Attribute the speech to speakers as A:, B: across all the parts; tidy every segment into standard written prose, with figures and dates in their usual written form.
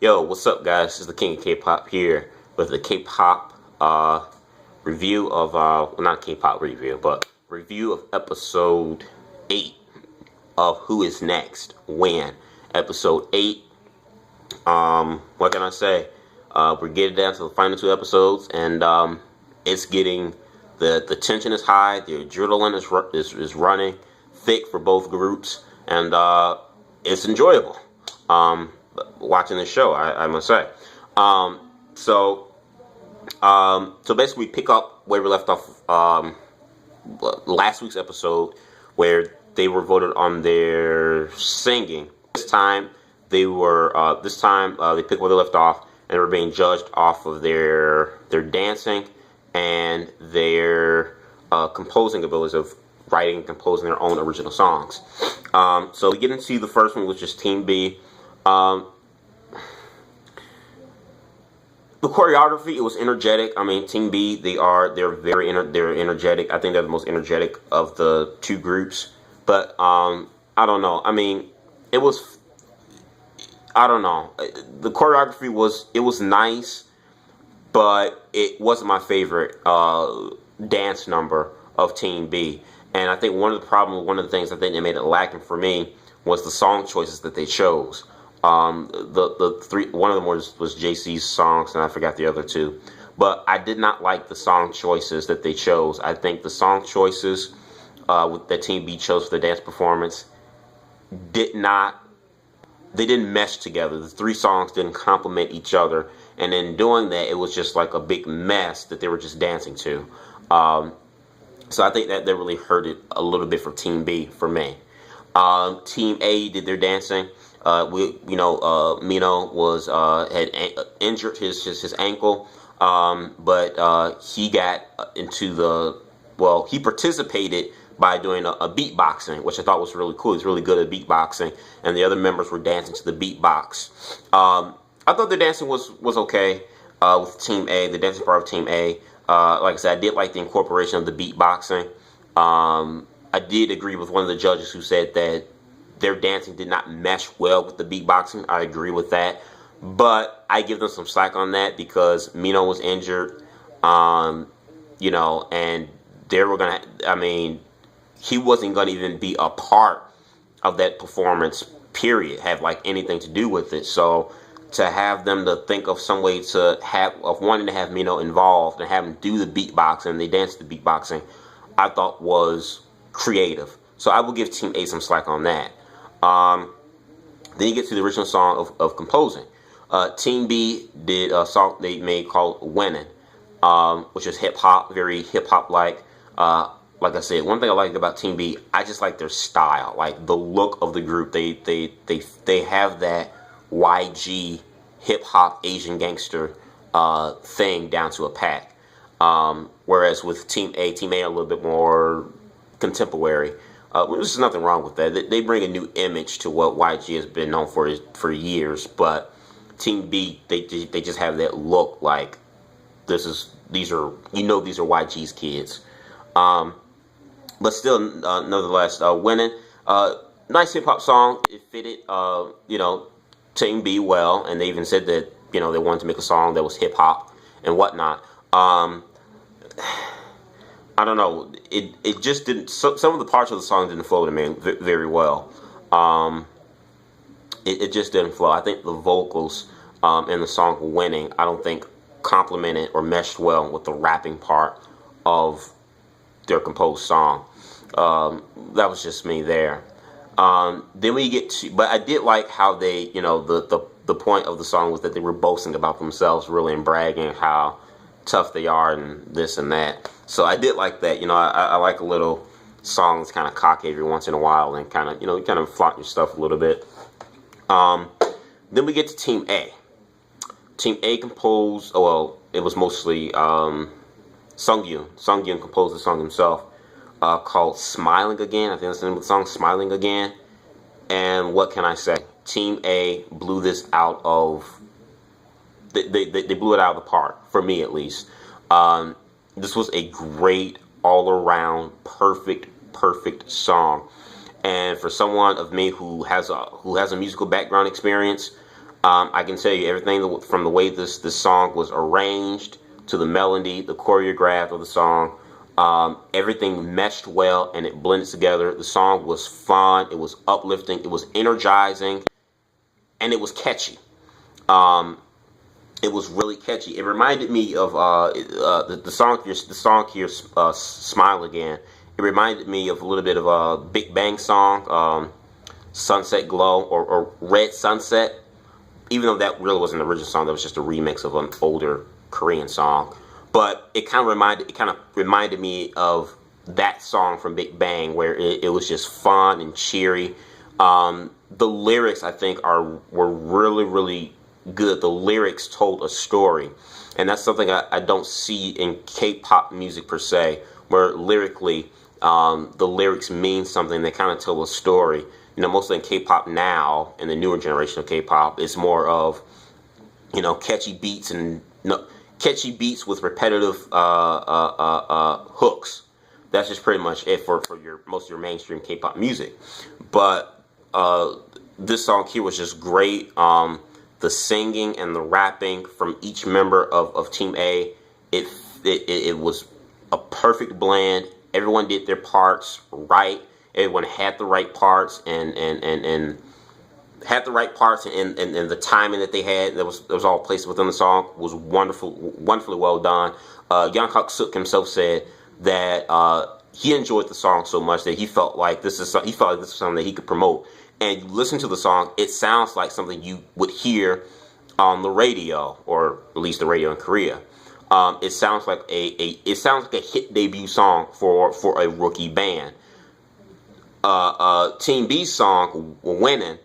A: Yo, what's up, guys? This is the King of K-pop here with the K-pop review of well, not K-pop review, but review of episode 8 of Who Is Next When. Episode 8. What can I say? We're getting down to the final 2 episodes, and it's getting the tension is high, the adrenaline is running thick for both groups, and it's enjoyable. Watching the show, I must say. So basically, we pick up where we left off last week's episode, where they were voted on their singing. This time they were they picked where they left off, and they were being judged off of their dancing and their composing abilities of writing and composing their own original songs. So we get into the first one, which is Team B. The choreography, it was energetic. I mean, Team B, they're very energetic. I think they're the most energetic of the two groups. But I don't know. I mean, I don't know. The choreography was nice, but it wasn't my favorite dance number of Team B. And I think one of the things I think that made it lacking for me was the song choices that they chose. The three, one of them was JC's songs, and I forgot the other two. But I did not like the song choices that they chose. I think the song choices that Team B chose for the dance performance didn't mesh together. The 3 songs didn't complement each other, and in doing that, it was just like a big mess that they were just dancing to. So I think that really hurt it a little bit for Team B for me. Team A did their dancing. Mino was had injured his ankle, but he got into he participated by doing a beatboxing, which I thought was really cool. He's really good at beatboxing, and the other members were dancing to the beatbox. I thought the dancing was okay with Team A, the dancing part of Team A. Like I said, I did like the incorporation of the beatboxing. I did agree with one of the judges who said that their dancing did not mesh well with the beatboxing. I agree with that. But I give them some slack on that because Mino was injured, and they were going to, he wasn't going to even be a part of that performance, period, have like anything to do with it. So to have them to think of some way of wanting to have Mino involved and have him do the beatboxing, they danced the beatboxing, I thought was creative. So I will give Team A some slack on that. Then you get to the original song of composing. Team B did a song they made called Winning, which is hip hop, very hip hop like. Like I said, one thing I like about Team B, I just like their style, like the look of the group. They have that YG hip hop Asian gangster thing down to a pack. Whereas with Team A a little bit more contemporary. There's nothing wrong with that. They bring a new image to what YG has been known for years. But Team B, they just have that look like these are YG's kids. But still, nonetheless, Winning. Nice hip hop song. It fitted, Team B well, and they even said that they wanted to make a song that was hip hop and whatnot. I don't know. It just didn't. Some of the parts of the song didn't flow to me very well. It just didn't flow. I think the vocals in the song "Winning" I don't think complemented or meshed well with the rapping part of their composed song. That was just me there. Then we get to, but I did like how they, the point of the song was that they were boasting about themselves, really, and bragging how tough they are and this and that. So I did like that. I like a little song that's kind of cocky every once in a while and kind of flaunt your stuff a little bit. Then we get to Team A. Team A composed, it was mostly Sungyoon. Sungyoon composed the song himself called Smiling Again. I think that's the name of the song, Smiling Again. And what can I say? Team A blew this out of... They blew it out of the park, for me at least. This was a great, all-around, perfect song. And for someone of me who has a musical background experience, I can tell you everything from the way this song was arranged to the melody, the choreograph of the song. Everything meshed well and it blended together. The song was fun. It was uplifting. It was energizing, and it was catchy. It was really catchy. It reminded me of the song here. The song here, "Smile Again." It reminded me of a little bit of a Big Bang song, "Sunset Glow" or "Red Sunset." Even though that really wasn't the original song, that was just a remix of an older Korean song. But it kind of reminded me of that song from Big Bang, where it was just fun and cheery. The lyrics, I think, were really, really good. The lyrics told a story, and that's something I don't see in K-pop music per se, where lyrically the lyrics mean something. They kind of tell a story. You know, mostly in K-pop now, in the newer generation of K-pop, it's more of, you know, catchy beats with repetitive hooks. That's just pretty much it for most of your mainstream K-pop music. But this song here was just great. The singing and the rapping from each member of Team A, it was a perfect blend. Everyone did their parts right. Everyone had the right parts and had the right parts, and the timing that they had that was all placed within the song was wonderfully well done. Young Suk himself said that he enjoyed the song so much that he felt like this was something that he could promote. And you listen to the song, it sounds like something you would hear on the radio, or at least the radio in Korea. It sounds like a hit debut song for a rookie band. Team B's song "Winning,"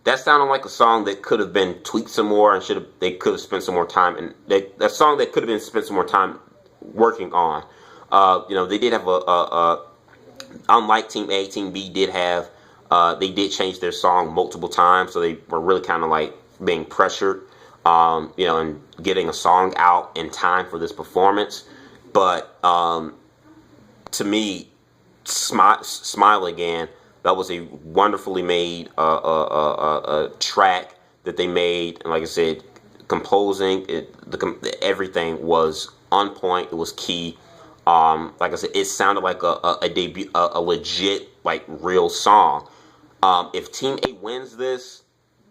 A: that sounded like a song that could have been tweaked some more, and they could have spent some more time, and that song that could have been spent some more time working on. You know, they did have unlike Team A, Team B did have they did change their song multiple times, so they were really kind of like being pressured, you know, and getting a song out in time for this performance. But to me, Smile Again, that was a wonderfully made track that they made, and like I said, composing everything was on point. It was key. Like I said, it sounded like a debut, a legit, like, real song. If Team A wins this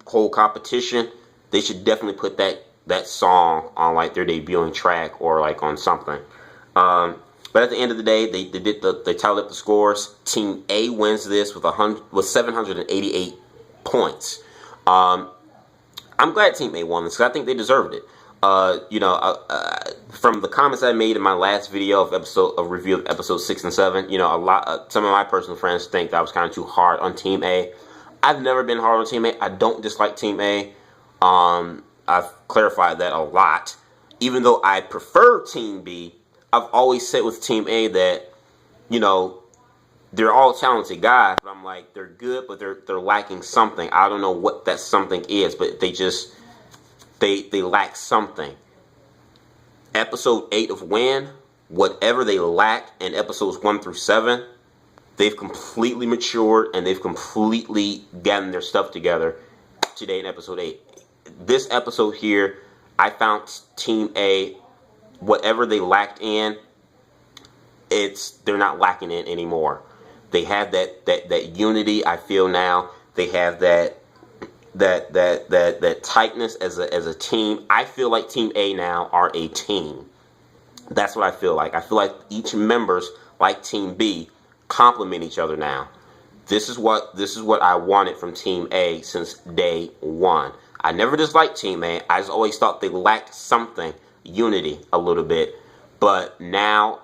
A: whole competition, they should definitely put that song on, like, their debuting track, or like on something. But at the end of the day, they tallied up the scores. Team A wins this with 788 points. I'm glad Team A won this, because I think they deserved it. You know, from the comments I made in my last video of review of episode 6 and 7, you know, some of my personal friends think that I was kind of too hard on Team A. I've never been hard on Team A. I don't dislike Team A. I've clarified that a lot. Even though I prefer Team B, I've always said with Team A that, you know, they're all talented guys, but I'm like, they're good, but they're lacking something. I don't know what that something is, but they lack something. Episode 8 of Win, whatever they lacked in episodes 1 through 7, they've completely matured, and they've completely gotten their stuff together today in episode 8. This episode here, I found Team A, whatever they lacked in, they're not lacking in anymore. They have that unity, I feel now. They have that tightness as a team. I feel like Team A now are a team. That's what I feel like. I feel like each members, like Team B, complement each other now. This is what I wanted from Team A since day one. I never disliked Team A. I just always thought they lacked something, unity a little bit. But now,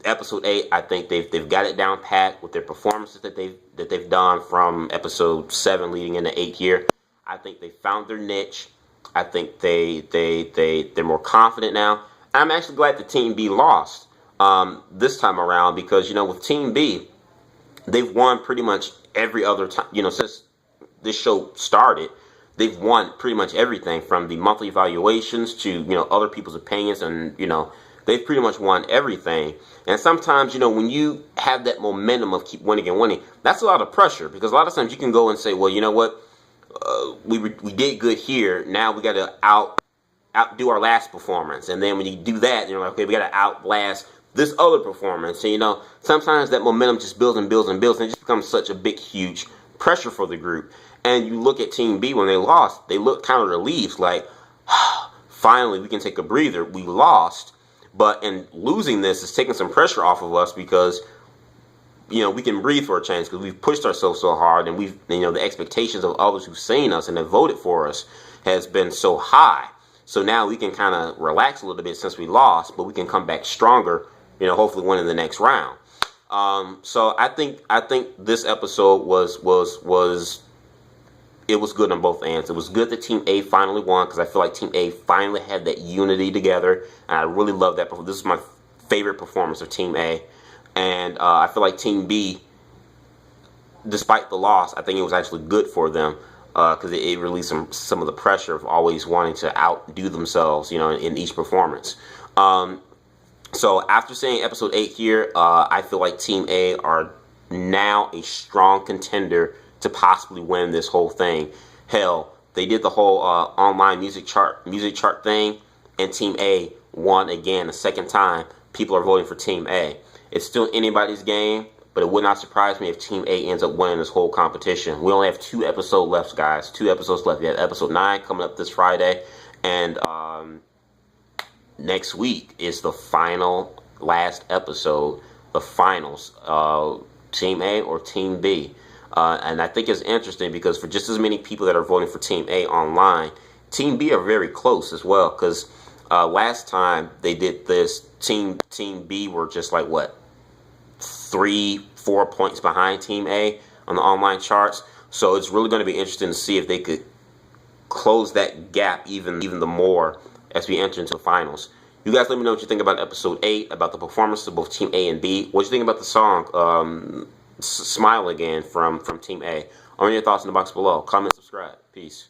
A: episode 8, I think they've got it down pat with their performances that they've done from episode 7 leading into 8 here. I think they found their niche. I think they're more confident now. I'm actually glad that Team B lost this time around, because, you know, with Team B, they've won pretty much every other time, you know, since this show started. They've won pretty much everything, from the monthly evaluations to, you know, other people's opinions, and, you know, they've pretty much won everything. And sometimes, you know, when you have that momentum of keep winning and winning, that's a lot of pressure, because a lot of times you can go and say, well, you know what, we did good here. Now we got to outdo our last performance, and then when you do that, you're like, okay, we got to outlast this other performance. And sometimes that momentum just builds and builds and builds, and it just becomes such a big, huge pressure for the group. And you look at Team B when they lost, they looked kind of relieved, like, finally we can take a breather. We lost, but in losing this, it's taking some pressure off of us because we can breathe for a change because we've pushed ourselves so hard, and we've the expectations of others who've seen us and have voted for us has been so high. So now we can kind of relax a little bit since we lost, but we can come back stronger, hopefully winning the next round. So I think this episode was good on both ends. It was good that Team A finally won because I feel like Team A finally had that unity together, and I really love that. This is my favorite performance of Team A, and I feel like Team B, despite the loss, I think it was actually good for them. Because it released some of the pressure of always wanting to outdo themselves, in each performance. So after seeing episode 8 here, I feel like Team A are now a strong contender to possibly win this whole thing. Hell, they did the whole online music chart thing, and Team A won again a second time. People are voting for Team A. It's still anybody's game, but it would not surprise me if Team A ends up winning this whole competition. We only have 2 episodes left, guys. 2 episodes left. We have episode 9 coming up this Friday. And next week is the last episode, the finals. Team A or Team B. And I think it's interesting because for just as many people that are voting for Team A online, Team B are very close as well. Because last time they did this, Team B were just like, 3-4 points behind Team A on the online charts. So it's really going to be interesting to see if they could close that gap even the more as we enter into the finals. You guys let me know what you think about episode 8, about the performance of both Team A and B. What do you think about the song Smile Again from Team A? I want your thoughts in the box below. Comment, subscribe. Peace.